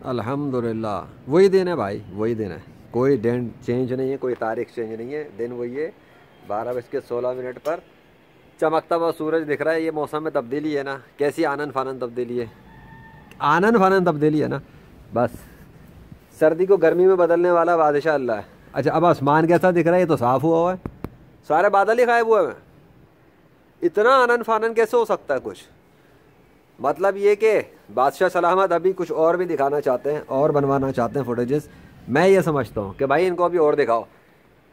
अल्हम्दुलिल्लाह वही दिन है भाई, वही दिन है, कोई डेट चेंज नहीं है, कोई तारीख चेंज नहीं है, दिन वही है। 12:16 पर चमकता हुआ सूरज दिख रहा है। ये मौसम में तब्दीली है ना, कैसी आनन फानन तब्दीली है, आनन फानन तब्दीली है ना। बस सर्दी को गर्मी में बदलने वाला बादशाह अल्लाह है। अच्छा अब आसमान कैसा दिख रहा है, ये तो साफ़ हुआ है, सारे बादल ही गायब हुए हैं। इतना आनन फानन कैसे हो सकता है कुछ। मतलब ये कि बादशाह सलामत अभी कुछ और भी दिखाना चाहते हैं और बनवाना चाहते हैं फुटेजेस। मैं ये समझता हूँ कि भाई इनको अभी और दिखाओ,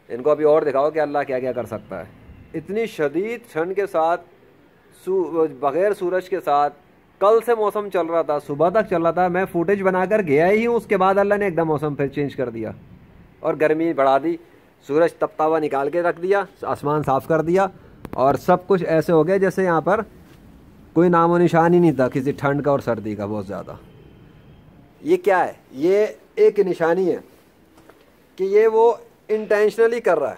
इनको अभी और दिखाओ कि अल्लाह क्या क्या कर सकता है। इतनी शदीद ठंड के साथ, बग़ैर सूरज के साथ, कल से मौसम चल रहा था, सुबह तक चल रहा था, मैं फुटेज बनाकर गया ही हूँ, उसके बाद अल्लाह ने एकदम मौसम फिर चेंज कर दिया और गर्मी बढ़ा दी, सूरज तपता हुआ निकाल के रख दिया, आसमान साफ़ कर दिया और सब कुछ ऐसे हो गया जैसे यहाँ पर कोई नामो निशान ही नहीं था किसी ठंड का और सर्दी का बहुत ज़्यादा। ये क्या है, ये एक निशानी है कि ये वो इंटेंशनली कर रहा है,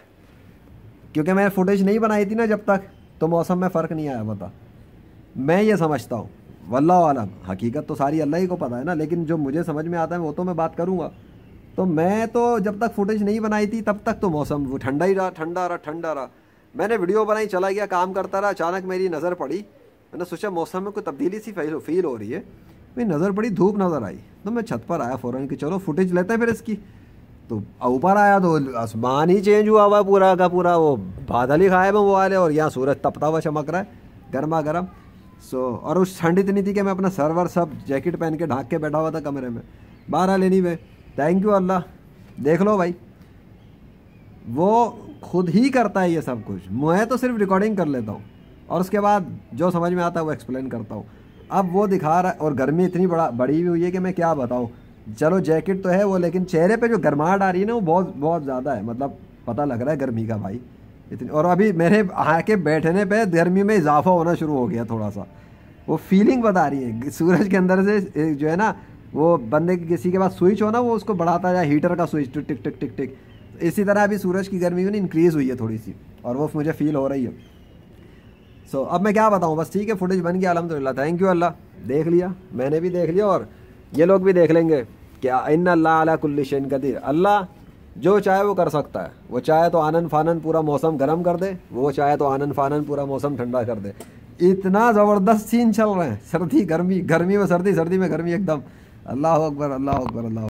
क्योंकि मैं फुटेज नहीं बनाई थी ना जब तक, तो मौसम में फ़र्क नहीं आया। बता, मैं ये समझता हूँ, वल्लाहु आलम, हकीकत तो सारी अल्लाह ही को पता है ना, लेकिन जो मुझे समझ में आता है वो तो मैं बात करूँगा। तो मैं तो जब तक फुटेज नहीं बनाई थी तब तक तो मौसम वो ठंडा ही रहा, ठंडा रहा, ठंडा रहा। मैंने वीडियो बनाई, चला गया, काम करता रहा, अचानक मेरी नज़र पड़ी, मैंने सोचा मौसम में कोई तब्दीली सी फील हो रही है, मेरी नज़र पड़ी, धूप नज़र आई, तो मैं छत पर आया फ़ौरन कि चलो फुटेज लेते हैं फिर इसकी। तो ऊपर आया तो आसमान ही चेंज हुआ हुआ पूरा का पूरा, वो बादल ही गायब हैं वो वाले, और यहाँ सूरज तपता हुआ चमक रहा है गर्मा गर्म। और उस ठंड इतनी थी कि मैं अपना सर्वर सब जैकेट पहन के ढाक के बैठा हुआ था कमरे में। बहरहाल एनीवे, थैंक यू अल्लाह। देख लो भाई, वो खुद ही करता है ये सब कुछ, मैं तो सिर्फ रिकॉर्डिंग कर लेता हूँ और उसके बाद जो समझ में आता है वो एक्सप्लेन करता हूँ। अब वो दिखा रहा है और गर्मी इतनी बड़ी हुई है कि मैं क्या बताऊँ। चलो जैकेट तो है वो, लेकिन चेहरे पे जो गर्माहट आ रही है ना वो बहुत बहुत ज़्यादा है, मतलब पता लग रहा है गर्मी का भाई इतनी। और अभी मेरे आके बैठने पे गर्मी में इजाफा होना शुरू हो गया थोड़ा सा, वो फीलिंग बता रही है सूरज के अंदर से जो है ना, वो बंदे किसी के पास स्विच हो ना, वो उसको बढ़ाता है, हीटर का स्विच टिक टिक टिक टिक टिक, इसी तरह अभी सूरज की गर्मी में इंक्रीज़ हुई है थोड़ी सी, और वो मुझे फील हो रही है। सो अब मैं क्या बताऊँ, बस ठीक है, फुटेज बन गया अल्हम्दुलिल्लाह, थैंक यू अल्लाह। देख लिया, मैंने भी देख लिया और ये लोग भी देख लेंगे क्या। इन्ना अल्लाह अला कुल्ली शैइन कदीर, अल्लाह जो चाहे वो कर सकता है। वो चाहे तो आनन फानन पूरा मौसम गर्म कर दे, वो चाहे तो आनन फानन पूरा मौसम ठंडा कर दे। इतना ज़बरदस्त सीन चल रहे हैं, सर्दी गर्मी, गर्मी में सर्दी, सर्दी में गर्मी, एकदम अल्लाह अकबर, अल्लाह अकबर, अल्लाह।